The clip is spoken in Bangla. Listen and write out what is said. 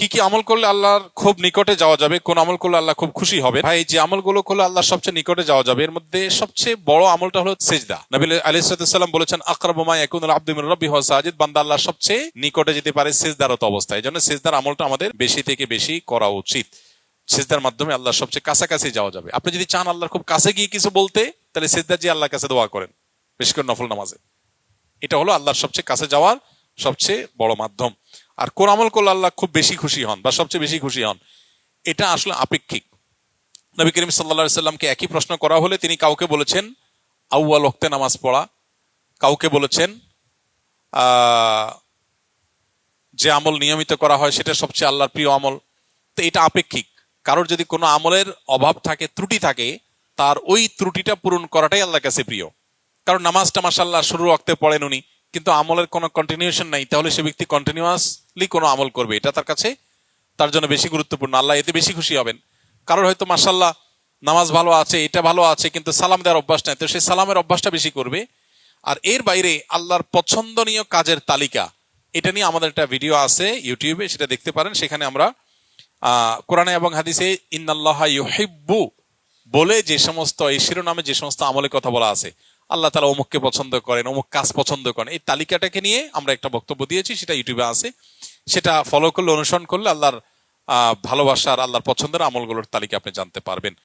কি কি আমল করলে আল্লাহর খুব নিকটে যাওয়া যাবে, কোন আমল করলে আল্লাহ খুব খুশি হবে? ভাই, যে আমলগুলো করলে আল্লাহর সবচেয়ে নিকটে যাওয়া যাবে এর মধ্যে সবচেয়ে বড় আমলটা হলো সিজদা। নবী আলাইহিস সালাম বলেছেন, আকরাবু মা ইয়াকুনুল আবদু মির রাব্বিহি ওয়া সাজিদ, বান্দা আল্লাহর সবচেয়ে নিকটে যেতে পারে সিজদারত অবস্থায়। এজন্য সিজদার আমলটা আমাদের বেশি থেকে বেশি করা উচিত। সিজদার মাধ্যমে আল্লাহর সবচেয়ে কাছাকাছি যাওয়া যাবে। আপনি যদি চান আল্লাহর খুব কাছে গিয়ে কিছু বলতে, তাহলে সিজদা দিয়ে আল্লাহর কাছে দোয়া করেন, বিশেষ করে নফল নামাজে। এটা হলো আল্লাহর সবচেয়ে কাছে যাওয়ার সবচেয়ে বড় মাধ্যম। আর কোন আমল করলে আল্লাহ খুব বেশি খুশি হন বা সবচেয়ে বেশি খুশি হন, এটা আসলে আপেক্ষিক। নবী করিম সাল্লাল্লাহু আলাইহি সাল্লামকে একই প্রশ্ন করা হলে তিনি কাউকে বলেছেন আউয়াল ওয়াক্তে নামাজ পড়া, কাউকে বলেছেন যে আমল নিয়মিত করা হয় সেটা সবচেয়ে আল্লাহর প্রিয় আমল। তো এটা আপেক্ষিক। কারোর যদি কোনো আমলের অভাব থাকে, ত্রুটি থাকে, তার ওই ত্রুটিটা পূরণ করাটাই আল্লাহর কাছে প্রিয়। কারণ নামাজটা মাশাআল্লাহ শুরু ওয়াক্তে পড়েন উনি, কিন্তু আমলের কোনো কন্টিনিউশন নাই, তাহলে সে ব্যক্তি কন্টিনিউয়াসলি কোনো আমল করবে, এটা তার কাছে তার জন্য বেশি গুরুত্বপূর্ণ। আল্লাহ এতে বেশি খুশি হবেন। কারোর হয়তো মাশাআল্লাহ নামাজ ভালো আছে, এটা ভালো আছে, কিন্তু সালাম দেওয়ার অভ্যাস নাই, তো সে সালামের অভ্যাসটা বেশি করবে। আর এর বাইরে আল্লাহর পছন্দনীয় কাজের তালিকা, এটা নিয়ে আমাদের একটা ভিডিও আছে ইউটিউবে, সেটা দেখতে পারেন। সেখানে আমরা কোরআনে এবং হাদিসে ইন্নাল্লাহা ইউহিব্বু বলে যে সমস্ত, এই শিরোনামে যে সমস্ত আমলের কথা বলা আছে, আল্লাহ তাআলা অমুককে পছন্দ করেন, অমুক কাজ পছন্দ করেন, এই তালিকাটাকে নিয়ে আমরা একটা বক্তব্য দিয়েছি, সেটা ইউটিউবে আছে। সেটা ফলো করলে, অনুসরণ করলে আল্লাহর ভালোবাসার, আল্লাহর পছন্দের আমলগুলোর তালিকা আপনি জানতে পারবেন।